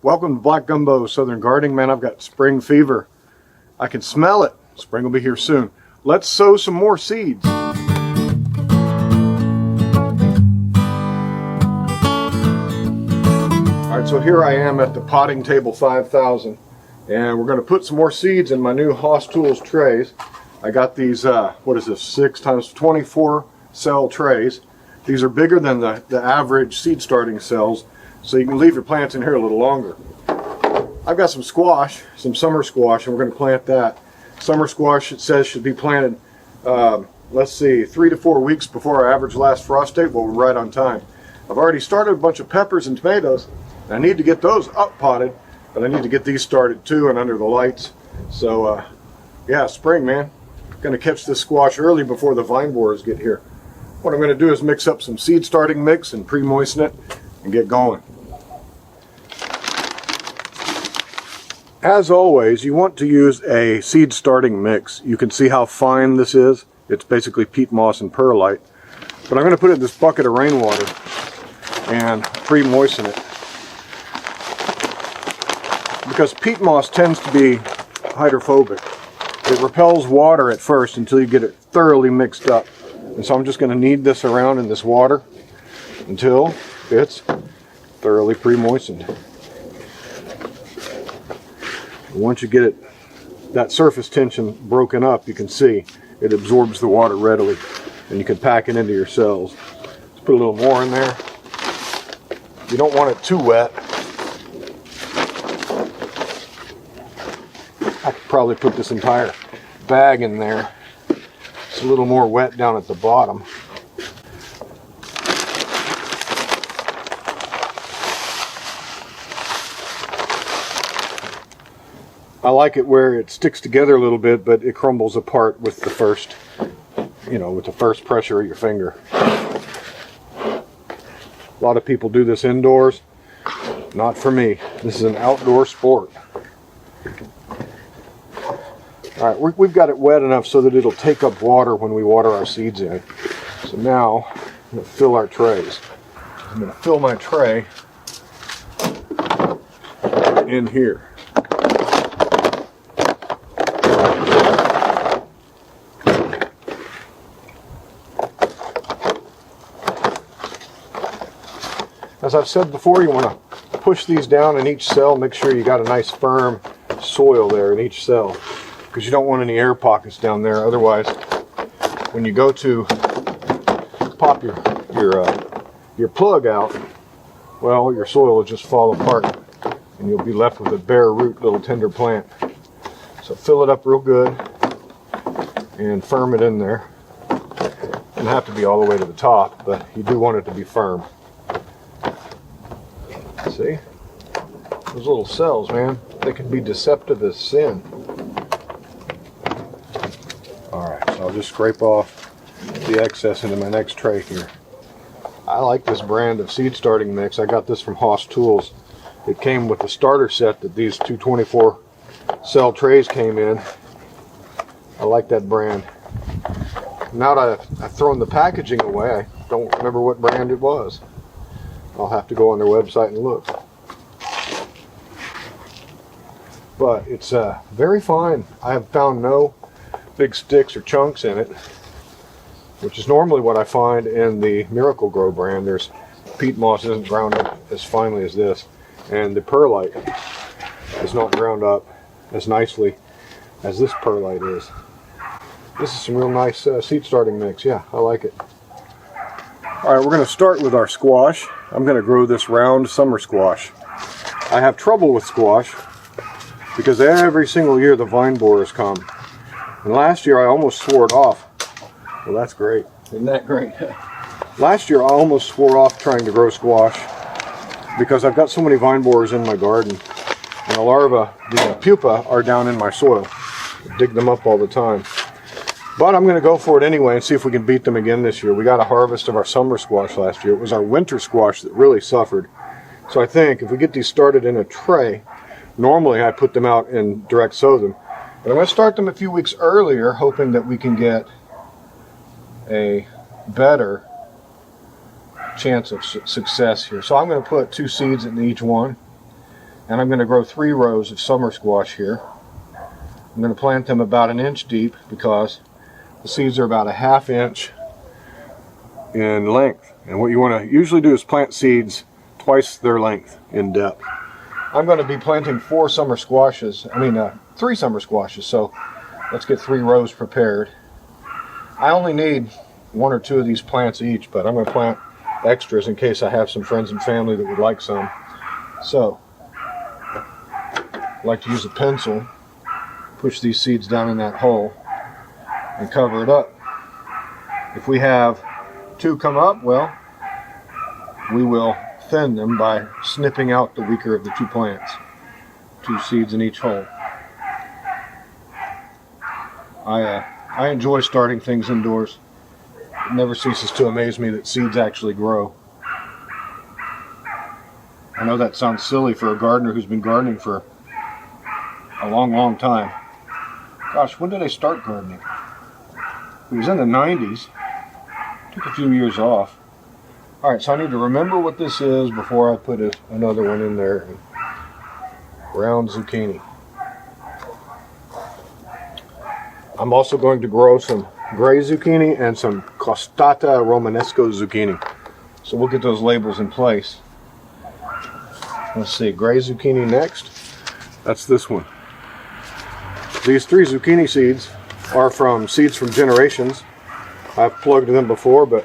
Welcome to Black Gumbo Southern Gardening. Man, I've got spring fever. I can smell it. Spring will be here soon. Let's sow some more seeds. All right, so here I am at the potting table 5000, and we're going to put some more seeds in my new Haas Tools trays. I got these, what is this, 6 times 24 cell trays. These are bigger than the average seed starting cells, so you can leave your plants in here a little longer. I've got some squash, some summer squash, and we're going to plant that. Summer squash, it says, should be planted, let's see, 3 to 4 weeks before our average last frost date. Well, we're right on time. I've already started a bunch of peppers and tomatoes. I need to get those up potted, but I need to get these started too and under the lights. So, yeah, spring, man. Going to catch this squash early before the vine borers get here. What I'm going to do is mix up some seed starting mix and pre-moisten it and get going. As always, you want to use a seed starting mix. You can see how fine this is. It's basically peat moss and perlite. But I'm going to put it in this bucket of rainwater and pre-moisten it. Because peat moss tends to be hydrophobic. It repels water at first until you get it thoroughly mixed up. And so I'm just going to knead this around in this water until it's thoroughly pre-moistened. Once you get it, that surface tension broken up, you can see it absorbs the water readily, and you can pack it into your cells. Let's put a little more in there. You don't want it too wet. I could probably put this entire bag in there. It's a little more wet down at the bottom. I like it where it sticks together a little bit, but it crumbles apart with the first, with the first pressure of your finger. A lot of people do this indoors. Not for me. This is an outdoor sport. All right, we've got it wet enough so that it'll take up water when we water our seeds in. So now I'm going to fill our trays. I'm going to fill my tray in here. As I've said before, you want to push these down in each cell. Make sure you got a nice firm soil there in each cell, because you don't want any air pockets down there. Otherwise, when you go to pop your plug out, well, your soil will just fall apart, and you'll be left with a bare root little tender plant. So fill it up real good and firm it in there. It doesn't have to be all the way to the top, but you do want it to be firm. See? Those little cells, man, they can be deceptive as sin. Alright, so I'll just scrape off the excess into my next tray here. I like this brand of seed starting mix. I got this from Haas Tools. It came with the starter set that these 224 cell trays came in. I like that brand. Now that I've thrown the packaging away, I don't remember what brand it was. I'll have to go on their website and look. But it's very fine. I have found no big sticks or chunks in it, which is normally what I find in the Miracle Grow brand. There's peat moss isn't ground up as finely as this, and the perlite is not ground up as nicely as this perlite is. This is some real nice seed starting mix. Yeah, I like it. All right, we're going to start with our squash. I'm going to grow this round summer squash. I have trouble with squash because every single year the vine borers come. And last year I almost swore it off. Well, that's great. Isn't that great? Last year I almost swore off trying to grow squash because I've got so many vine borers in my garden. And the larvae, the pupa, are down in my soil. I dig them up all the time. But I'm going to go for it anyway and see if we can beat them again this year. We got a harvest of our summer squash last year. It was our winter squash that really suffered. So I think if we get these started in a tray, normally I put them out and direct sow them. But I'm going to start them a few weeks earlier, hoping that we can get a better chance of success here. So I'm going to put 2 seeds in each one. And I'm going to grow 3 rows of summer squash here. I'm going to plant them about 1 inch deep because the seeds are about a 1/2 inch in length. And what you want to usually do is plant seeds twice their length in depth. I'm going to be planting 3 summer squashes, so let's get 3 rows prepared. I only need 1 or 2 of these plants each, but I'm going to plant extras in case I have some friends and family that would like some. So, I like to use a pencil, push these seeds down in that hole, and cover it up. If we have 2 come up, well, we will thin them by snipping out the weaker of the 2 plants. 2 seeds in each hole. I enjoy starting things indoors. It never ceases to amaze me that seeds actually grow. I know that sounds silly for a gardener who's been gardening for a long time. Gosh, when did I start gardening? It was in the 90s. Took a few years off. Alright, so I need to remember what this is before I put another one in there. Round zucchini. I'm also going to grow some gray zucchini and some costata romanesco zucchini. So we'll get those labels in place. Let's see, gray zucchini next. That's this one. These 3 zucchini seeds are from seeds from Generations. I've plugged them before, but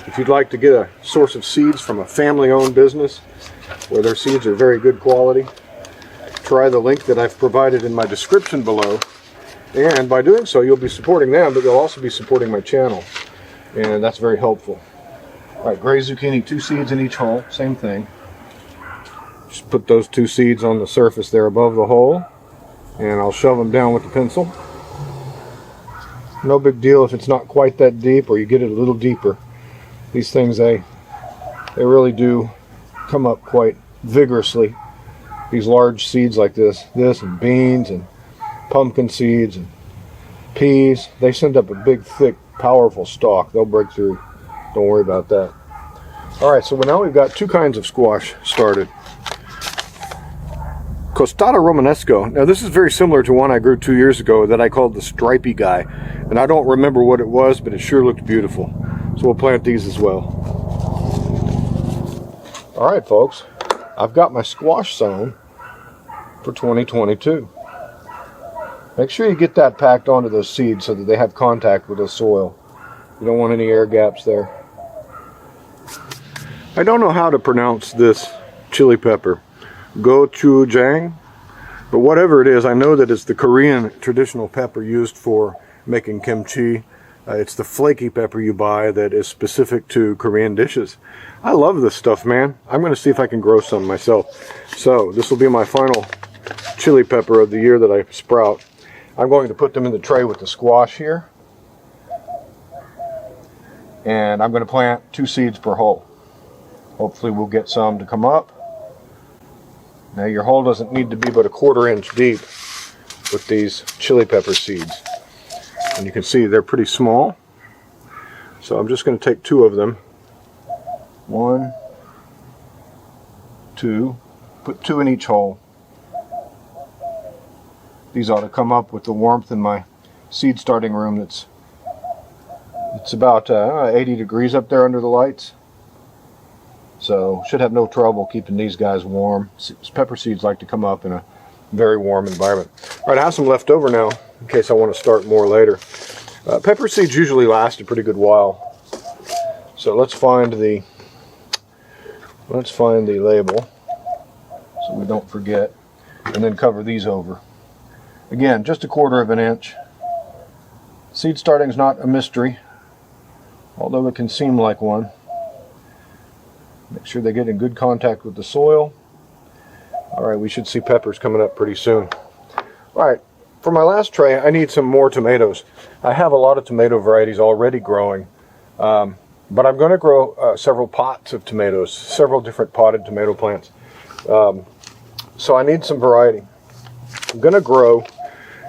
if you'd like to get a source of seeds from a family-owned business where their seeds are very good quality, try the link that I've provided in my description below. And by doing so, you'll be supporting them, but they'll also be supporting my channel. And that's very helpful. Alright, gray zucchini, 2 seeds in each hole, same thing. Just put those 2 seeds on the surface there above the hole, and I'll shove them down with the pencil. No big deal if it's not quite that deep or you get it a little deeper. These things, they really do come up quite vigorously. These large seeds like this and beans and pumpkin seeds and peas, they send up a big, thick, powerful stalk. They'll break through. Don't worry about that. Alright, so now we've got 2 kinds of squash started. Costata romanesco. Now this is very similar to one I grew 2 years ago that I called the stripy guy. And I don't remember what it was, but it sure looked beautiful. So we'll plant these as well. Alright folks, I've got my squash sown for 2022. Make sure you get that packed onto those seeds so that they have contact with the soil. You don't want any air gaps there. I don't know how to pronounce this chili pepper. Gochujang. But whatever it is, I know that it's the Korean traditional pepper used for making kimchi. It's the flaky pepper you buy that is specific to Korean dishes. I love this stuff, man. I'm going to see if I can grow some myself. So this will be my final chili pepper of the year that I sprout. I'm going to put them in the tray with the squash here. And I'm going to plant 2 seeds per hole. Hopefully we'll get some to come up. Now your hole doesn't need to be but a 1/4 inch deep with these chili pepper seeds. And you can see they're pretty small. So I'm just going to take 2 of them. 1, 2, put 2 in each hole. These ought to come up with the warmth in my seed starting room. It's about 80 degrees up there under the lights. So should have no trouble keeping these guys warm. Pepper seeds like to come up in a very warm environment. Alright, I have some left over now in case I want to start more later. Pepper seeds usually last a pretty good while. So let's find the label so we don't forget, and then cover these over. Again, just a 1/4 inch. Seed starting is not a mystery, although it can seem like one. Make sure they get in good contact with the soil. Alright, we should see peppers coming up pretty soon. Alright, for my last tray, I need some more tomatoes. I have a lot of tomato varieties already growing, but I'm going to grow several pots of tomatoes, several different potted tomato plants. So I need some variety. I'm going to grow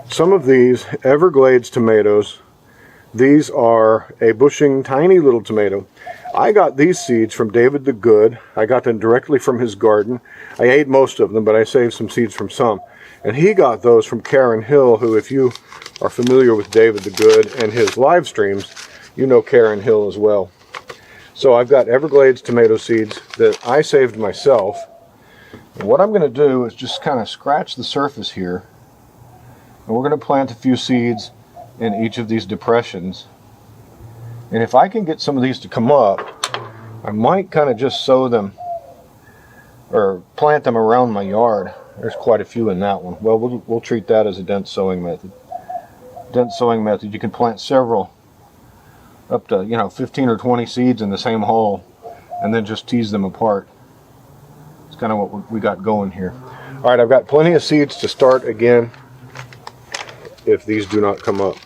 some of these Everglades tomatoes These are a bushing tiny little tomato. I got these seeds from David the Good. I got them directly from his garden. I ate most of them, but I saved some seeds from some. And he got those from Karen Hill, who, if you are familiar with David the Good and his live streams, you know Karen Hill as well. So I've got Everglades tomato seeds that I saved myself. And what I'm going to do is just kind of scratch the surface here. And we're going to plant a few seeds in each of these depressions. And if I can get some of these to come up, I might kind of just sow them or plant them around my yard. There's quite a few in that one. Well, we'll treat that as a dense sowing method. Dense sowing method, you can plant several, up to 15 or 20 seeds in the same hole, and then just tease them apart. It's kind of what we got going here. All right, I've got plenty of seeds to start again if these do not come up.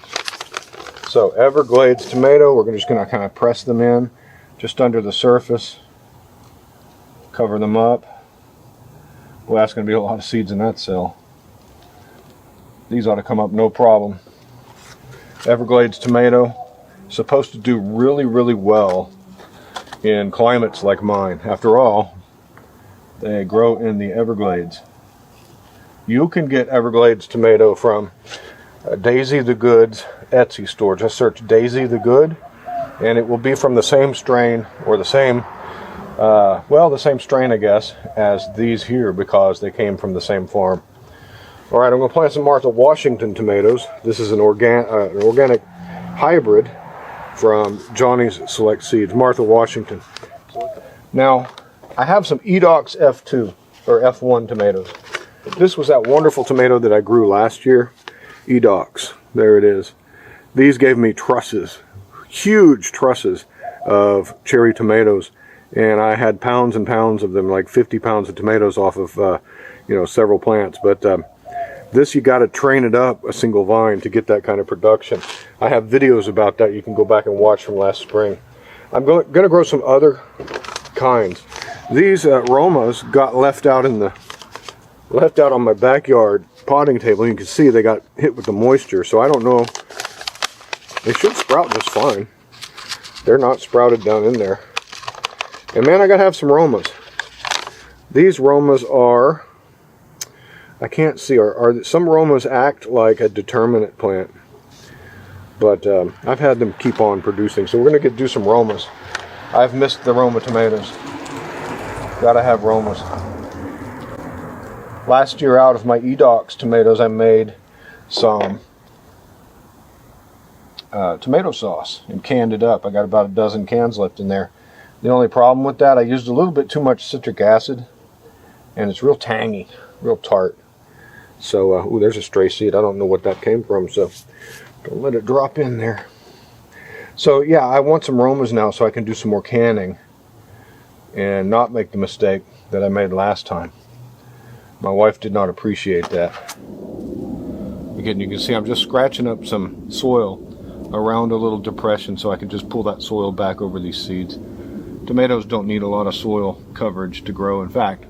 So Everglades tomato, we're just going to kind of press them in just under the surface, cover them up. Well, that's going to be a lot of seeds in that cell. These ought to come up no problem. Everglades tomato, supposed to do really, really well in climates like mine. After all, they grow in the Everglades. You can get Everglades tomato from Daisy the Good's Etsy store. Just search Daisy the Good, and it will be from the same strain, or the same, the same strain, I guess, as these here, because they came from the same farm. All right, I'm going to plant some Martha Washington tomatoes. This is an organic hybrid from Johnny's Select Seeds, Martha Washington. Now, I have some Edox F2 or F1 tomatoes. This was that wonderful tomato that I grew last year. Edox, there it is. These gave me trusses, huge trusses of cherry tomatoes, and I had pounds and pounds of them, like 50 pounds of tomatoes off of several plants. But this, you got to train it up a single vine to get that kind of production. I have videos about that you can go back and watch from last spring. I'm going to grow some other kinds. These Romas got left out on my backyard potting table. You can see they got hit with the moisture, so I don't know. They should sprout just fine. They're not sprouted down in there. And man, I gotta have some Romas. These Romas are, I can't see, are some Romas act like a determinate plant, but I've had them keep on producing, so we're gonna do some Romas. I've missed the Roma tomatoes. Gotta have Romas. Last year, out of my Edox tomatoes, I made some tomato sauce and canned it up. I got about a dozen cans left in there. The only problem with that, I used a little bit too much citric acid, and it's real tangy, real tart. So, ooh, there's a stray seed. I don't know what that came from, so don't let it drop in there. So, yeah, I want some Romas now so I can do some more canning and not make the mistake that I made last time. My wife did not appreciate that. Again, you can see I'm just scratching up some soil around a little depression so I can just pull that soil back over these seeds. Tomatoes don't need a lot of soil coverage to grow. In fact,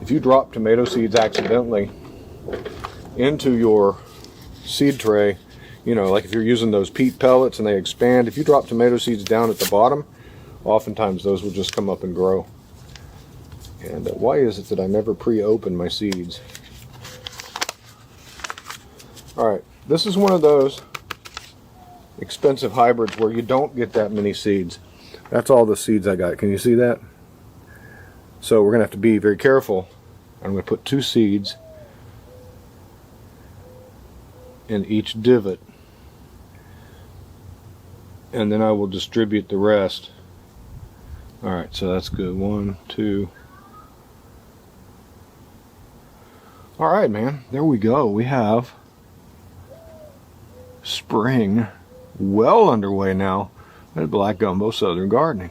if you drop tomato seeds accidentally into your seed tray, like if you're using those peat pellets and they expand, if you drop tomato seeds down at the bottom, oftentimes those will just come up and grow. And why is it that I never pre-open my seeds? Alright, this is one of those expensive hybrids where you don't get that many seeds. That's all the seeds I got. Can you see that? So we're going to have to be very careful. I'm going to put 2 seeds in each divot, and then I will distribute the rest. Alright, so that's good. 1, 2. Alright, man, there we go. We have spring well underway now at Black Gumbo Southern Gardening.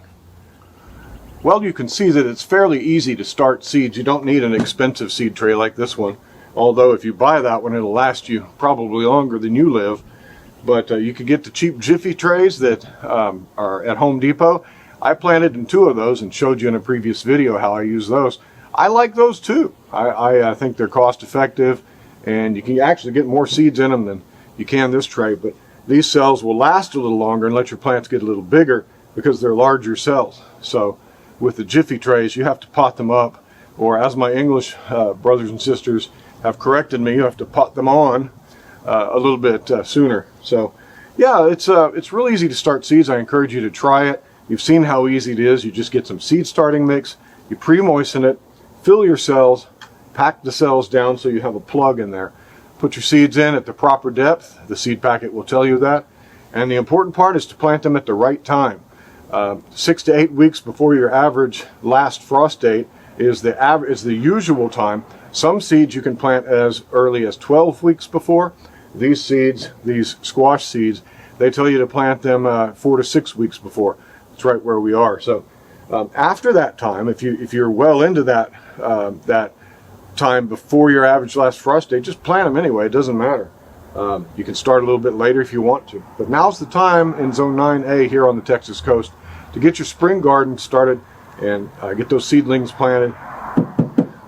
Well, you can see that it's fairly easy to start seeds. You don't need an expensive seed tray like this one. Although if you buy that one, it'll last you probably longer than you live. But you can get the cheap Jiffy trays that are at Home Depot. I planted in 2 of those and showed you in a previous video how I use those. I like those too. I think they're cost effective, and you can actually get more seeds in them than you can this tray. But these cells will last a little longer and let your plants get a little bigger because they're larger cells. So with the Jiffy trays, you have to pot them up, or as my English brothers and sisters have corrected me, you have to pot them on a little bit sooner. So yeah, it's real easy to start seeds. I encourage you to try it. You've seen how easy it is. You just get some seed starting mix, you pre-moisten it, fill your cells, pack the cells down so you have a plug in there. Put your seeds in at the proper depth. The seed packet will tell you that. And the important part is to plant them at the right time. 6 to 8 weeks before your average last frost date is the usual time. Some seeds you can plant as early as 12 weeks before. These seeds, these squash seeds, they tell you to plant them 4 to 6 weeks before. It's right where we are. So after that time, if you're well into that that time before your average last frost date, just plant them anyway. It doesn't matter. You can start a little bit later if you want to. But now's the time in Zone 9A here on the Texas coast to get your spring garden started and get those seedlings planted.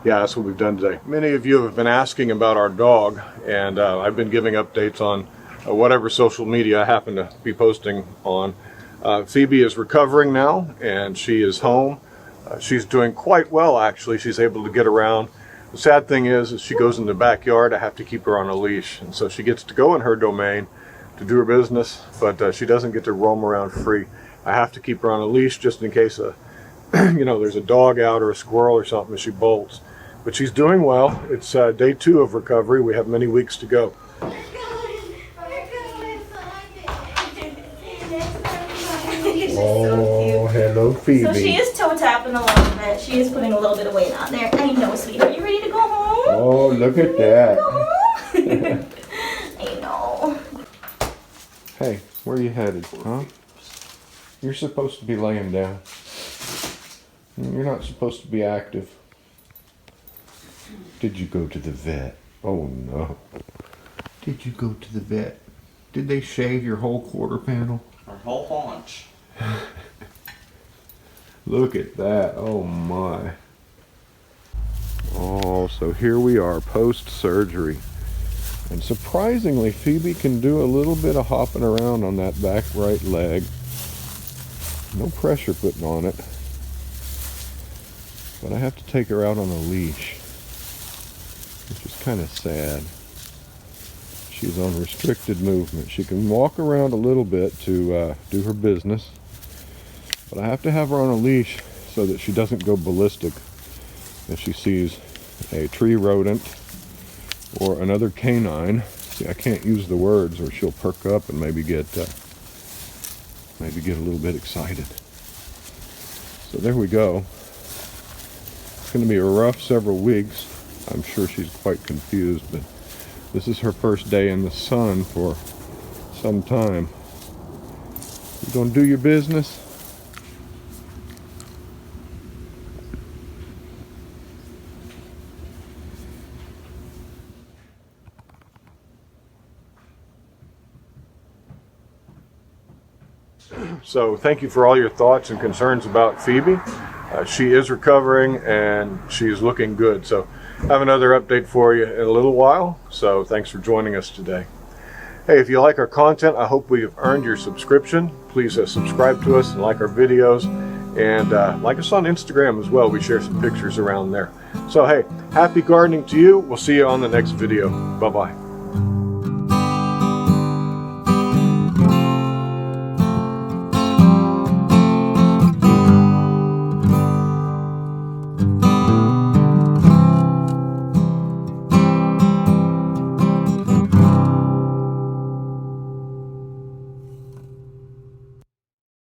Yeah, that's what we've done today. Many of you have been asking about our dog, and I've been giving updates on whatever social media I happen to be posting on. Phoebe is recovering now, and she is home. She's doing quite well, actually. She's able to get around. The sad thing is she goes in the backyard, I have to keep her on a leash. And so she gets to go in her domain to do her business, but she doesn't get to roam around free. I have to keep her on a leash just in case there's a dog out or a squirrel or something, and she bolts. But she's doing well. It's day 2 of recovery. We have many weeks to go. Oh, hello, Phoebe. So she is toe tapping a little bit. She is putting a little bit of weight on there. I know, sweetheart. You ready to go home? Oh, look at that. I know. Hey, where are you headed, huh? You're supposed to be laying down. You're not supposed to be active. Did you go to the vet? Oh no. Did you go to the vet? Did they shave your whole quarter panel? Our whole haunch. Look at that. Oh my. Oh, so here we are post-surgery. And surprisingly, Phoebe can do a little bit of hopping around on that back right leg. No pressure putting on it. But I have to take her out on a leash, which is kind of sad. She's on restricted movement. She can walk around a little bit to do her business, but I have to have her on a leash so that she doesn't go ballistic if she sees a tree rodent or another canine. See, I can't use the words or she'll perk up and maybe get a little bit excited. So there we go. It's going to be a rough several weeks. I'm sure she's quite confused, but this is her first day in the sun for some time. You gonna do your business? So thank you for all your thoughts and concerns about Phoebe. She is recovering and she's looking good. So I have another update for you in a little while. So thanks for joining us today. Hey, if you like our content, I hope we have earned your subscription. Please subscribe to us and like our videos. And like us on Instagram as well. We share some pictures around there. So hey, happy gardening to you. We'll see you on the next video. Bye-bye.